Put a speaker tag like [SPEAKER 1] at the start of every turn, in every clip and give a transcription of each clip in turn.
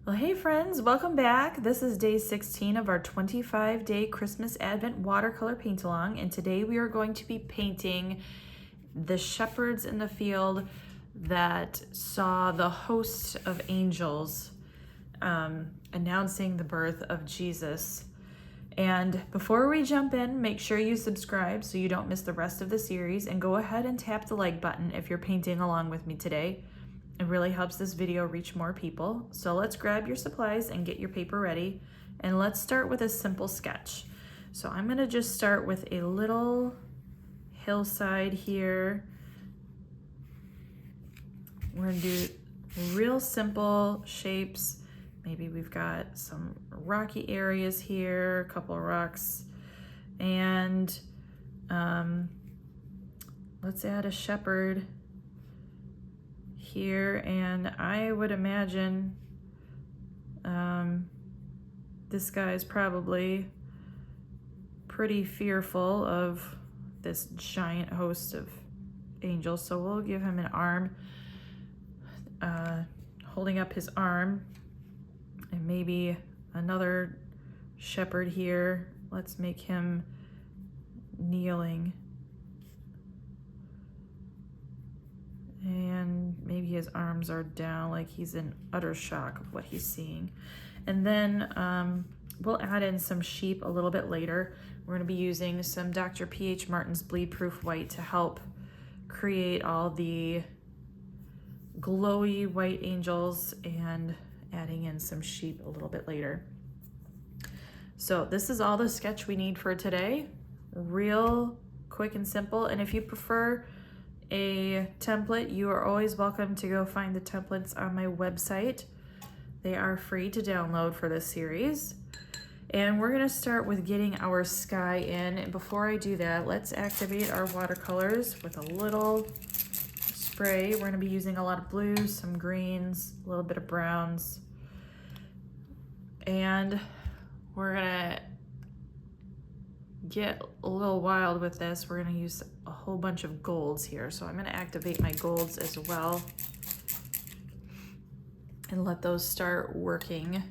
[SPEAKER 1] Well, hey friends, welcome back. This is day 16 of our 25-day Christmas Advent watercolor paint along, and today we are going to be painting the shepherds in the field that saw the host of angels announcing the birth of Jesus. And before we jump in, make sure you subscribe so you don't miss the rest of the series, and go ahead and tap the like button if you're painting along with me today. It really helps this video reach more people. So let's grab your supplies and get your paper ready, and let's start with a simple sketch. So I'm gonna just start with a little hillside here. We're gonna do real simple shapes. Maybe we've got some rocky areas here, a couple of rocks, and let's add a shepherd here, and I would imagine this guy is probably pretty fearful of this giant host of angels, so we'll give him an arm, holding up his arm, and maybe another shepherd here. Let's make him kneeling. And maybe his arms are down, like he's in utter shock of what he's seeing. And then we'll add in some sheep a little bit later. We're going to be using some Dr. P.H. Martin's Bleed Proof White to help create all the glowy white angels, and adding in some sheep a little bit later. So this is all the sketch we need for today. Real quick and simple. And if you prefer a template, you are always welcome to go find the templates on my website. They are free to download for this series. And we're gonna start with getting our sky in. And before I do that, let's activate our watercolors with a little spray. We're gonna be using a lot of blues, some greens, a little bit of browns. And we're gonna get a little wild with this. We're gonna use a whole bunch of golds here. So I'm gonna activate my golds as well and let those start working.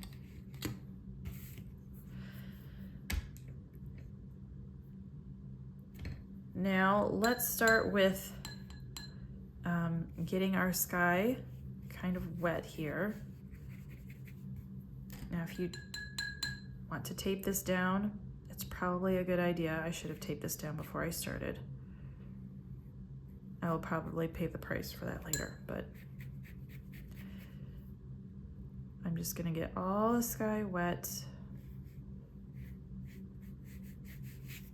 [SPEAKER 1] Now let's start with getting our sky kind of wet here. Now if you want to tape this down, it's probably a good idea. I should have taped this down before I started. I will probably pay the price for that later, but I'm just gonna get all the sky wet.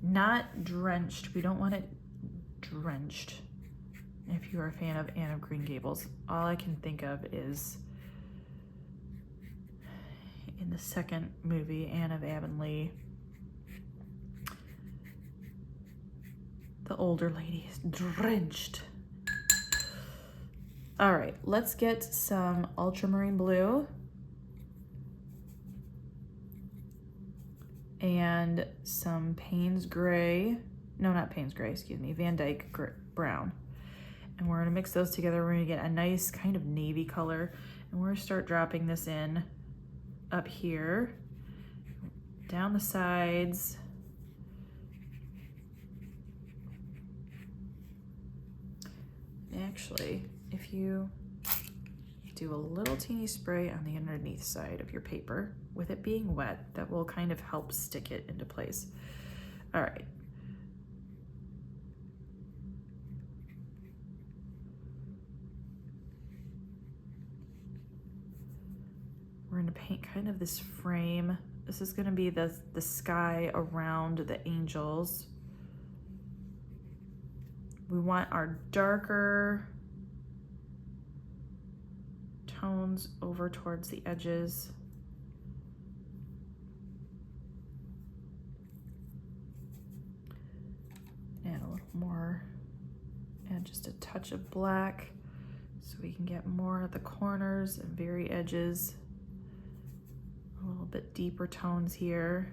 [SPEAKER 1] Not drenched. We don't want it drenched. If you are a fan of Anne of Green Gables, all I can think of is in the second movie, Anne of Avonlea, the older lady is drenched. All right, let's get some ultramarine blue and some Payne's gray. No, not Payne's gray, excuse me, Van Dyke brown. And we're gonna mix those together. We're gonna get a nice kind of navy color, and we're gonna start dropping this in up here, down the sides. Actually, if you do a little teeny spray on the underneath side of your paper, with it being wet, that will kind of help stick it into place. All right. We're gonna paint kind of this frame. This is gonna be the sky around the angels. We want our darker tones over towards the edges. Add a little more, add just a touch of black so we can get more at the corners and very edges. A little bit deeper tones here.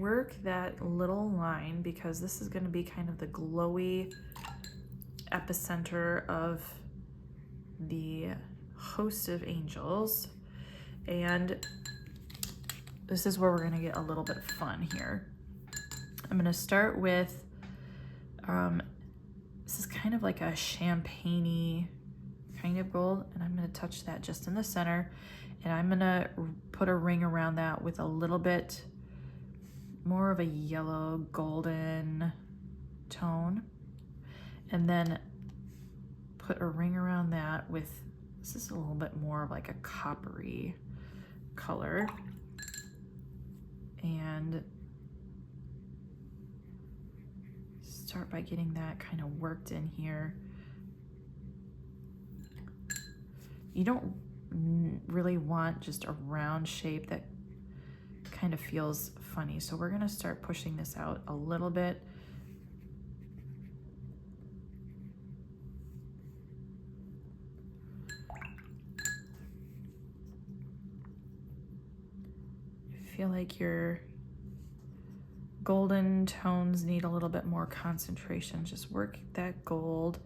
[SPEAKER 1] work that little line because this is going to be kind of the glowy epicenter of the host of angels. And this is where we're going to get a little bit fun here. I'm going to start with, this is kind of like a champagne-y kind of gold, and I'm going to touch that just in the center, and I'm going to put a ring around that with a little bit more of a yellow golden tone, and then put a ring around that with, this is a little bit more of like a coppery color, and start by getting that kind of worked in here. You don't really want just a round shape that kind of feels funny, so we're going to start pushing this out a little bit. I feel like your golden tones need a little bit more concentration. Just work that gold.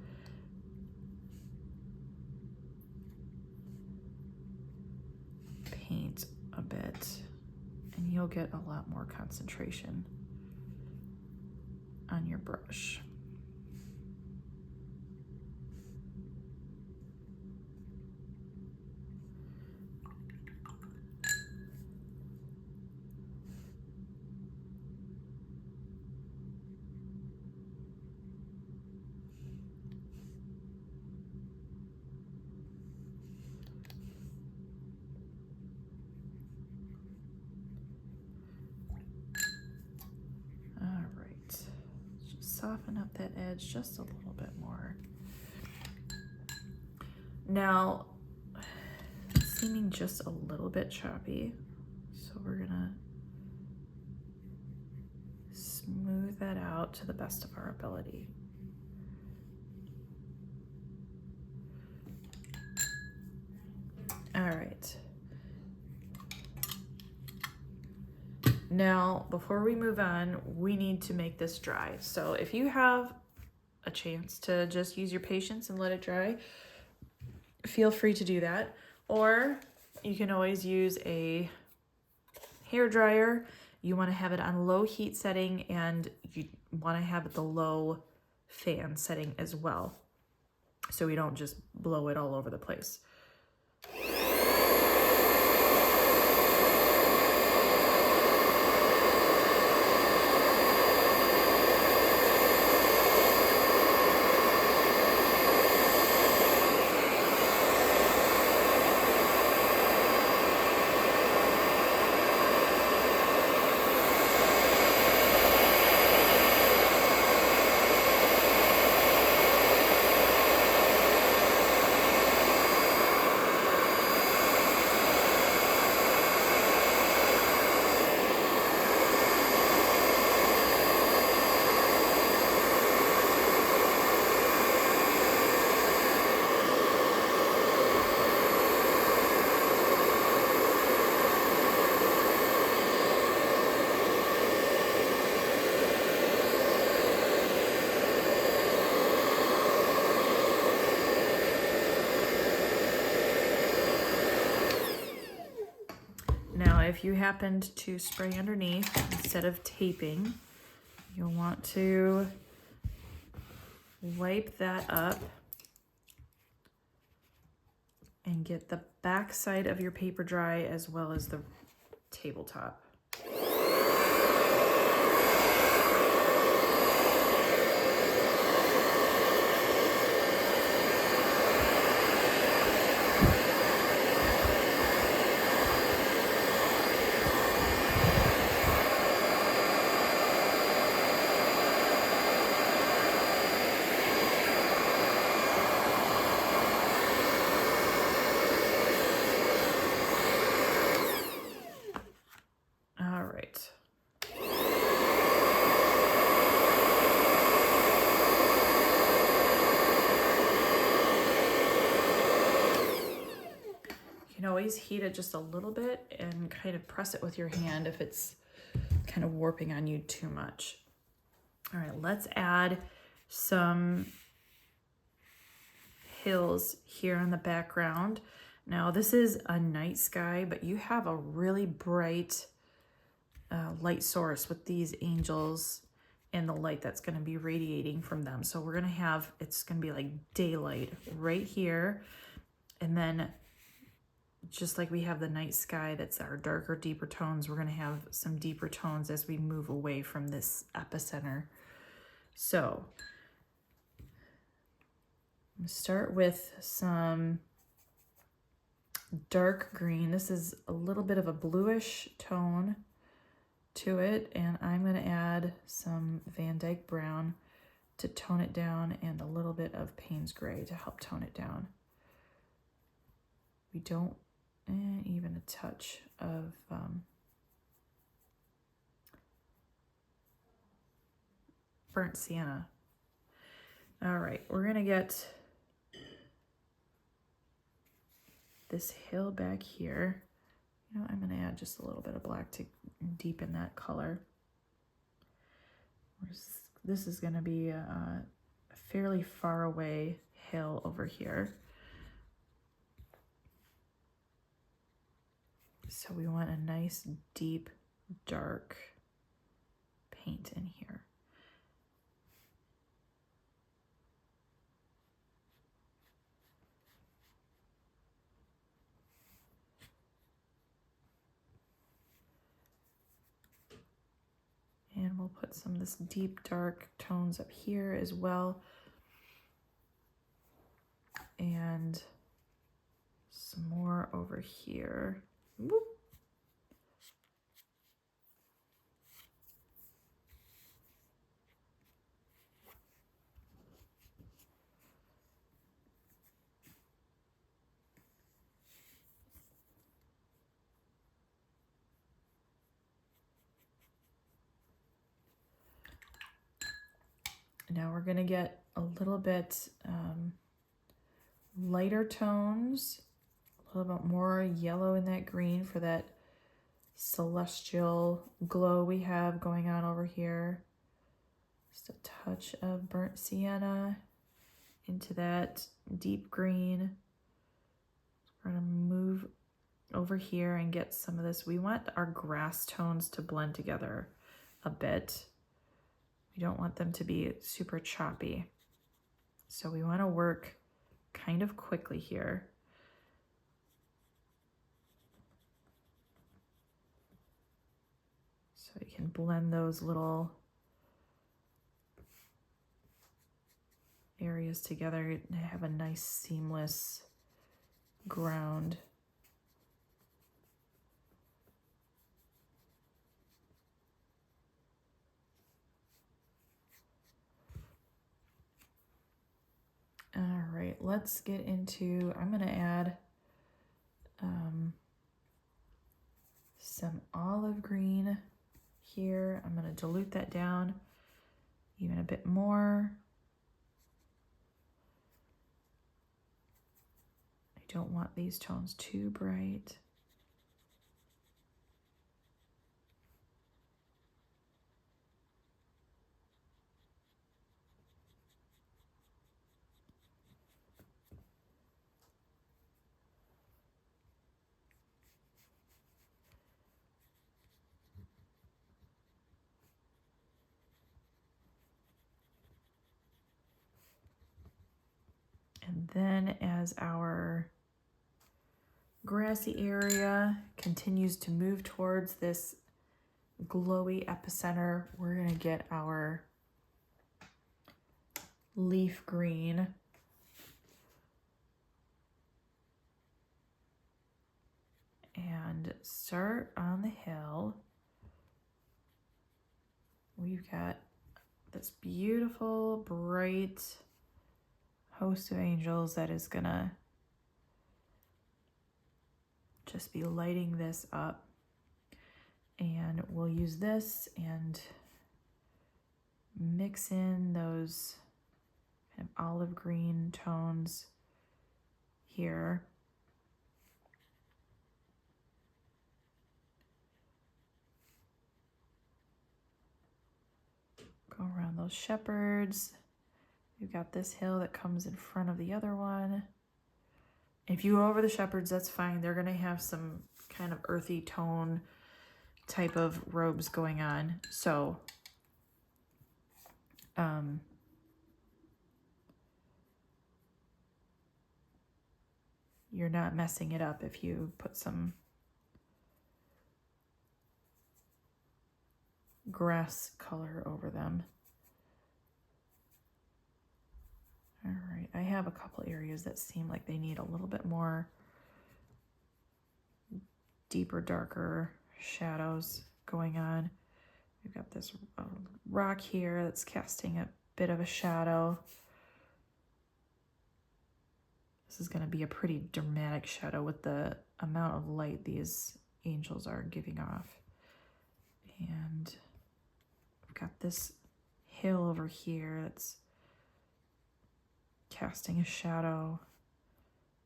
[SPEAKER 1] Paint a bit, and you'll get a lot more concentration on your brush. Soften up that edge just a little bit more. Now, it's seeming just a little bit choppy, so we're gonna smooth that out to the best of our ability. All right. Now, before we move on, we need to make this dry. So if you have a chance to just use your patience and let it dry, feel free to do that. Or you can always use a hair dryer. You want to have it on low heat setting, and you want to have it the low fan setting as well, so we don't just blow it all over the place. Now, if you happened to spray underneath instead of taping, you'll want to wipe that up and get the back side of your paper dry as well as the tabletop. Always heat it just a little bit and kind of press it with your hand if it's kind of warping on you too much. All right, let's add some hills here in the background. Now this is a night sky, but you have a really bright light source with these angels and the light that's going to be radiating from them. So we're going to have, it's going to be like daylight right here. And then just like we have the night sky, that's our darker, deeper tones, we're going to have some deeper tones as we move away from this epicenter. So I'm going to start with some dark green. This is a little bit of a bluish tone to it, and I'm going to add some Van Dyke brown to tone it down and a little bit of Payne's gray to help tone it down. We don't, even a touch of burnt sienna. All right, we're going to get this hill back here. You know, I'm going to add just a little bit of black to deepen that color. This is going to be a fairly far away hill over here. So we want a nice, deep, dark paint in here. And we'll put some of this deep, dark tones up here as well. And some more over here. Whoop. Now we're going to get a little bit lighter tones, a little bit more yellow in that green for that celestial glow we have going on over here. Just a touch of burnt sienna into that deep green. We're going to move over here and get some of this. We want our grass tones to blend together a bit. We don't want them to be super choppy. So we want to work kind of quickly here. So you can blend those little areas together and have a nice seamless ground. All right, let's get into, I'm going to add some olive green here. I'm going to dilute that down even a bit more. I don't want these tones too bright. And then as our grassy area continues to move towards this glowy epicenter, we're going to get our leaf green. And start on the hill. We've got this beautiful, bright host of angels that is gonna just be lighting this up. And we'll use this and mix in those kind of olive green tones here. Go around those shepherds. You've got this hill that comes in front of the other one. If you go over the shepherds, that's fine. They're going to have some kind of earthy tone type of robes going on. So, you're not messing it up if you put some grass color over them. All right, I have a couple areas that seem like they need a little bit more deeper, darker shadows going on. We've got this rock here that's casting a bit of a shadow. This is going to be a pretty dramatic shadow with the amount of light these angels are giving off. And we've got this hill over here that's casting a shadow.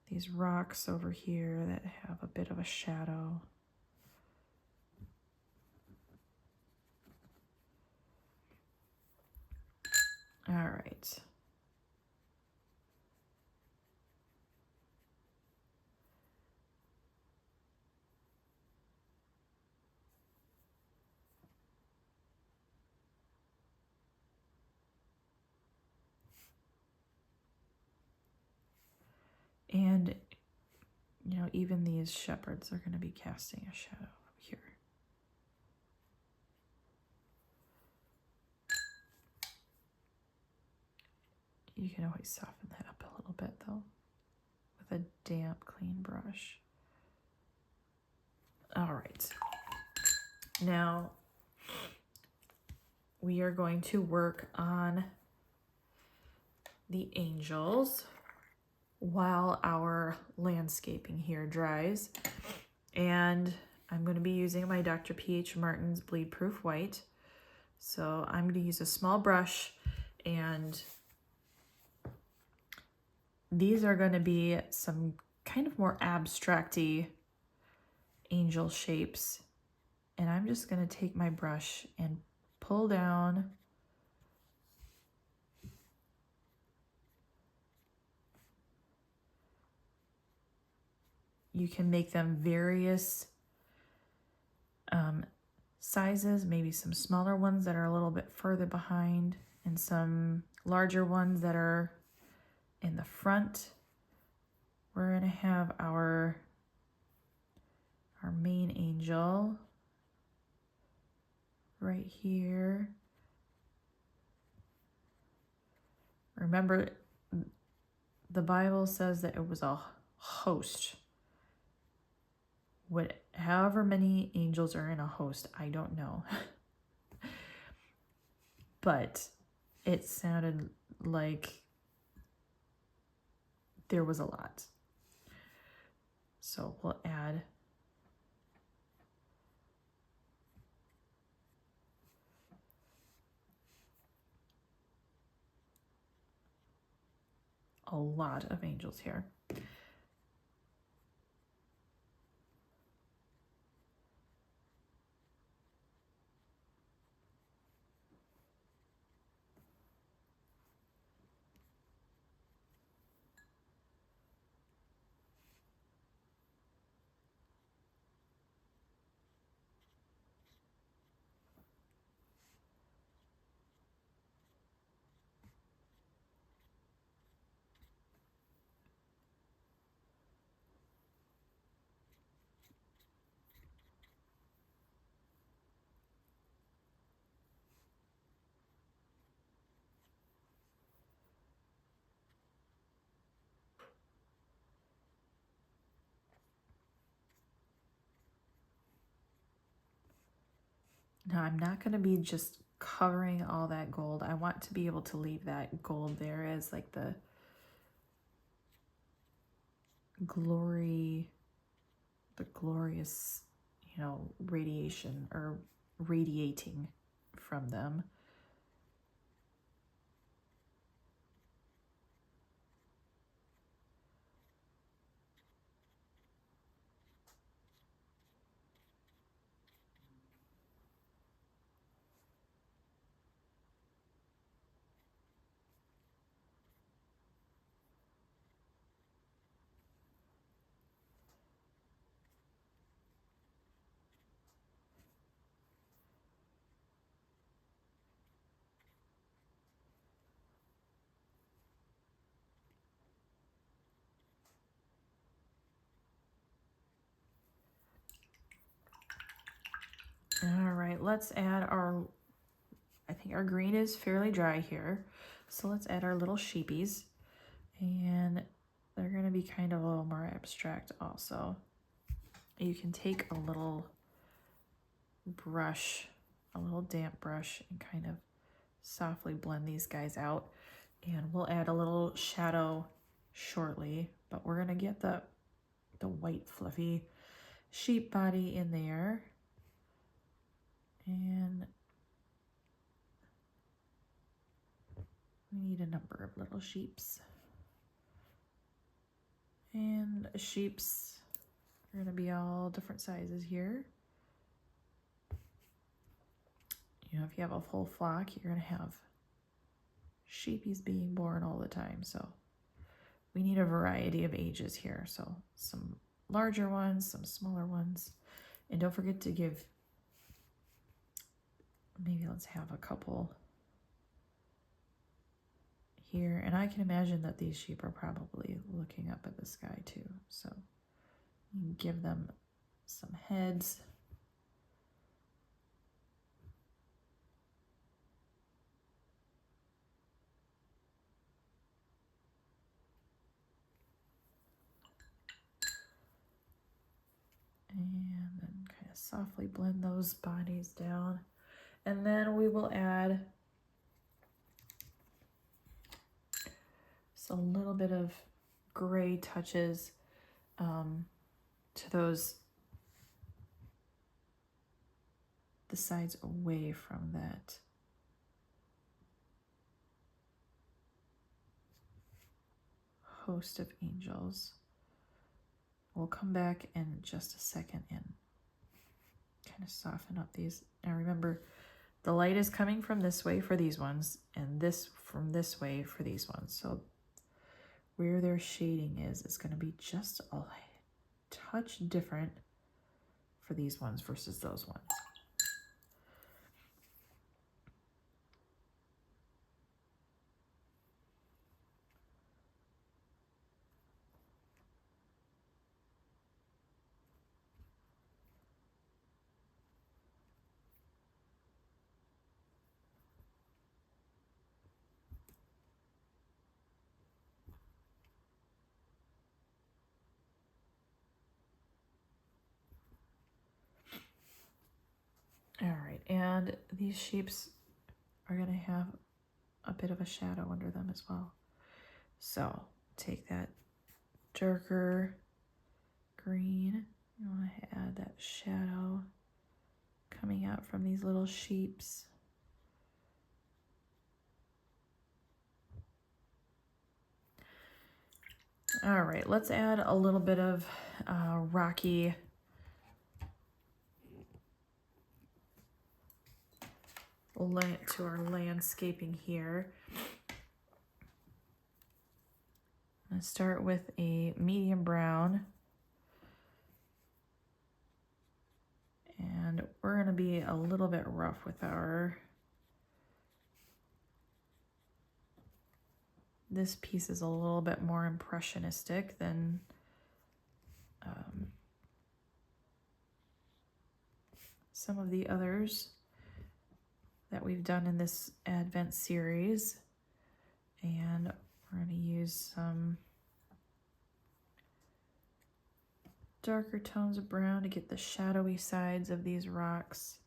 [SPEAKER 1] These rocks over here that have a bit of a shadow. All right. And, you know, even these shepherds are going to be casting a shadow here. You can always soften that up a little bit, though, with a damp, clean brush. All right. Now, we are going to work on the angels while our landscaping here dries. And I'm going to be using my Dr. P.H. Martin's Bleed Proof White. So I'm going to use a small brush, and these are going to be some kind of more abstract-y angel shapes. And I'm just going to take my brush and pull down you can make them various sizes, maybe some smaller ones that are a little bit further behind, and some larger ones that are in the front. We're going to have our main angel right here. Remember, the Bible says that it was a host. However many angels are in a host, I don't know. But it sounded like there was a lot. So we'll add a lot of angels here. Now I'm not going to be just covering all that gold. I want to be able to leave that gold there as like the glorious, you know, radiation or radiating from them. right, let's add our, I think our green is fairly dry here. So let's add our little sheepies, and they're gonna be kind of a little more abstract also. You can take a little brush, a little damp brush, and kind of softly blend these guys out. And we'll add a little shadow shortly, but we're gonna get the white fluffy sheep body in there. And we need a number of little sheeps. And sheeps are gonna be all different sizes here. You know, if you have a full flock, you're gonna have sheepies being born all the time. So we need a variety of ages here. So some larger ones, some smaller ones. And don't forget to give, maybe let's have a couple here. And I can imagine that these sheep are probably looking up at the sky too. So you can give them some heads. And then kind of softly blend those bodies down. And then we will add just a little bit of gray touches to those, the sides away from that host of angels. We'll come back in just a second and kind of soften up these. Now remember, the light is coming from this way for these ones, and this from this way for these ones. So where their shading is going to be just a touch different for these ones versus those ones. All right, and these sheeps are going to have a bit of a shadow under them as well. So take that darker green, you want to add that shadow coming out from these little sheeps. All right, let's add a little bit of rocky to our landscaping here. I'm going to start with a medium brown. And we're going to be a little bit rough with our, this piece is a little bit more impressionistic than some of the others that we've done in this Advent series. And we're going to use some darker tones of brown to get the shadowy sides of these rocks.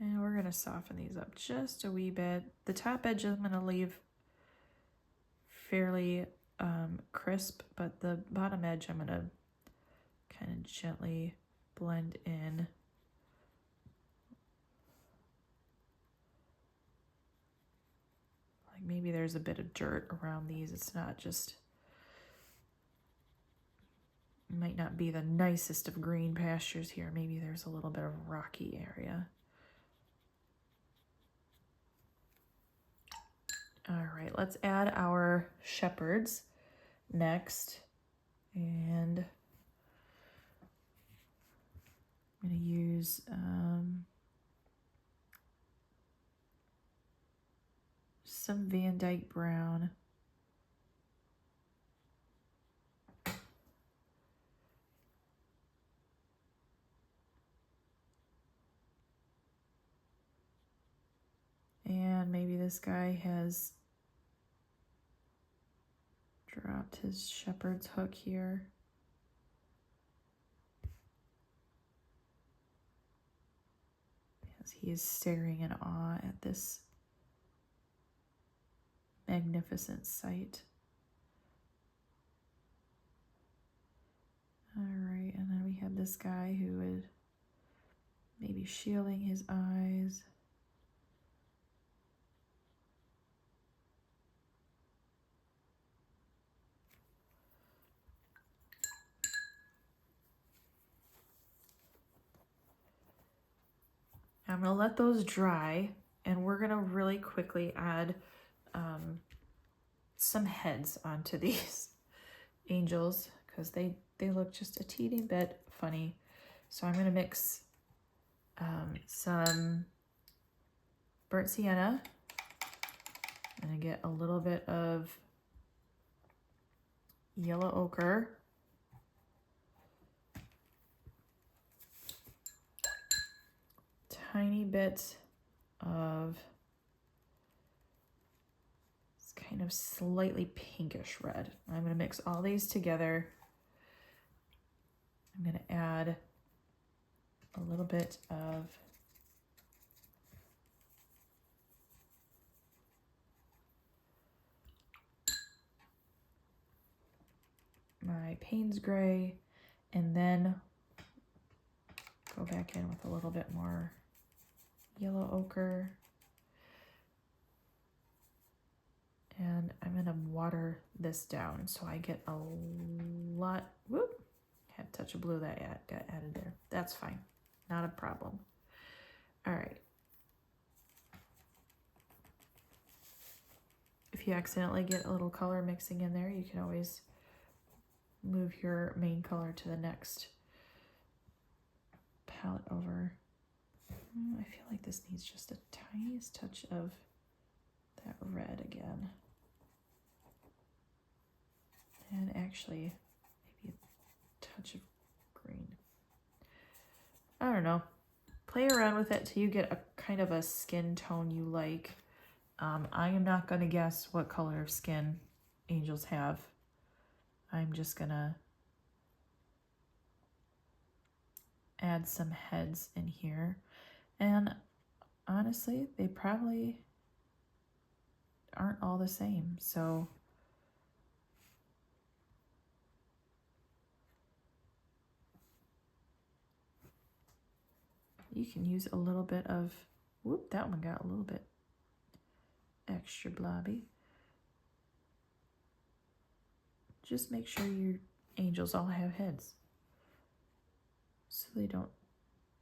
[SPEAKER 1] And we're going to soften these up just a wee bit. The top edge I'm going to leave fairly crisp, but the bottom edge I'm going to kind of gently blend in. Like maybe there's a bit of dirt around these. It's not just Might not be the nicest of green pastures here. Maybe there's a little bit of rocky area. All right, let's add our shepherds next. And I'm going to use some Van Dyke brown. And maybe this guy has dropped his shepherd's hook here. As he is staring in awe at this magnificent sight. All right, and then we have this guy who would maybe shielding his eyes. I'm gonna let those dry, and we're gonna really quickly add some heads onto these angels because they look just a teeny bit funny. So I'm gonna mix some burnt sienna. I'm gonna get a little bit of yellow ochre. Tiny bit of this kind of slightly pinkish red. I'm going to mix all these together. I'm going to add a little bit of my Payne's Gray, and then go back in with a little bit more yellow ochre. And I'm gonna water this down so I get a lot, whoop, had a touch of blue that got added there. That's fine, not a problem. All right. If you accidentally get a little color mixing in there, you can always move your main color to the next palette over. I feel like this needs just a tiniest touch of that red again. And actually, maybe a touch of green. I don't know. Play around with it till you get a kind of a skin tone you like. I am not going to guess what color of skin angels have. I'm just going to add some heads in here. And honestly, they probably aren't all the same. So you can use a little bit of, whoop, that one got a little bit extra blobby. Just make sure your angels all have heads so they don't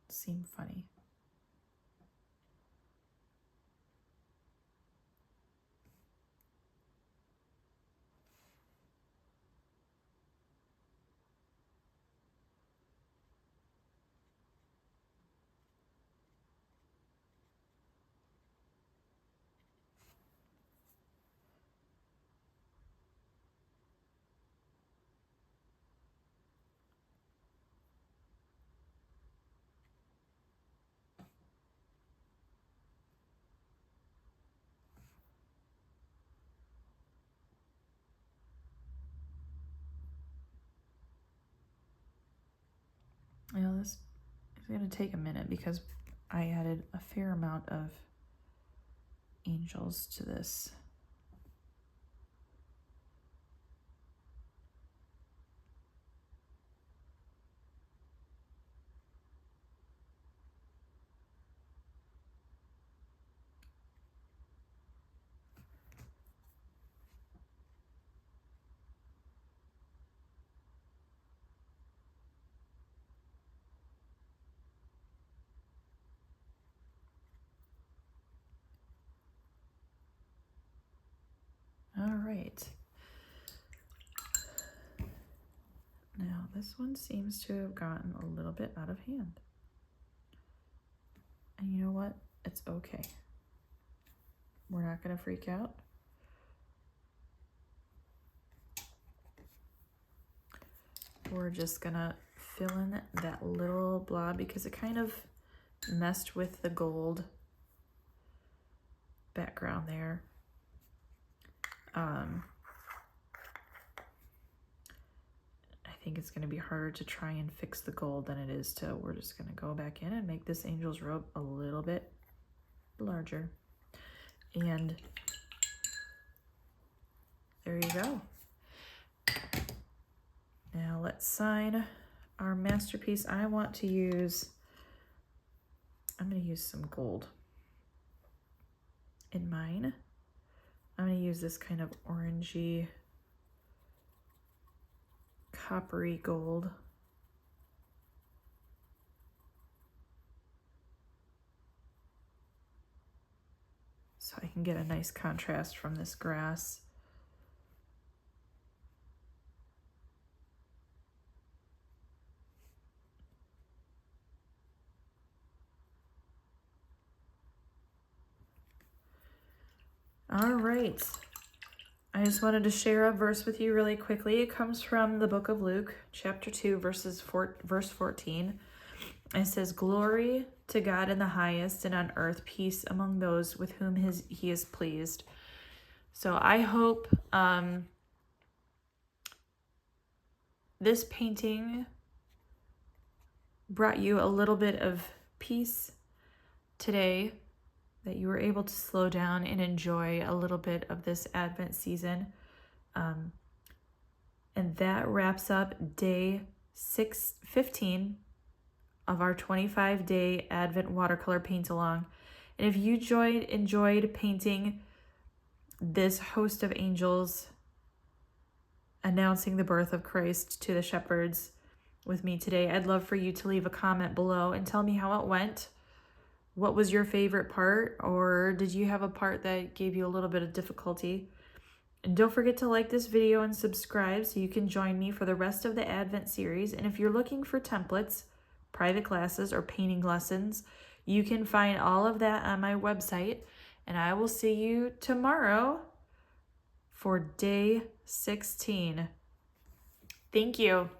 [SPEAKER 1] seem funny. You know, this is going to take a minute because I added a fair amount of angels to this. right. Now this one seems to have gotten a little bit out of hand. And you know what? It's okay. We're not going to freak out. We're just going to fill in that little blob because it kind of messed with the gold background there. I think it's going to be harder to try and fix the gold than it is to, we're just going to go back in and make this angel's robe a little bit larger. And there you go. Now let's sign our masterpiece. I'm going to use some gold in mine. I'm going to use this kind of orangey, coppery gold. So I can get a nice contrast from this grass. All right. I just wanted to share a verse with you really quickly. It comes from the book of Luke, chapter 2, verse 14. It says, "Glory to God in the highest, and on earth peace among those with whom he is pleased." So I hope this painting brought you a little bit of peace today, that you were able to slow down and enjoy a little bit of this Advent season. And that wraps up day 15 of our 25-day Advent watercolor paint along. And if you enjoyed painting this host of angels announcing the birth of Christ to the shepherds with me today, I'd love for you to leave a comment below and tell me how it went. What was your favorite part, or did you have a part that gave you a little bit of difficulty? And don't forget to like this video and subscribe so you can join me for the rest of the Advent series. And if you're looking for templates, private classes, or painting lessons, you can find all of that on my website. And I will see you tomorrow for day 16. Thank you.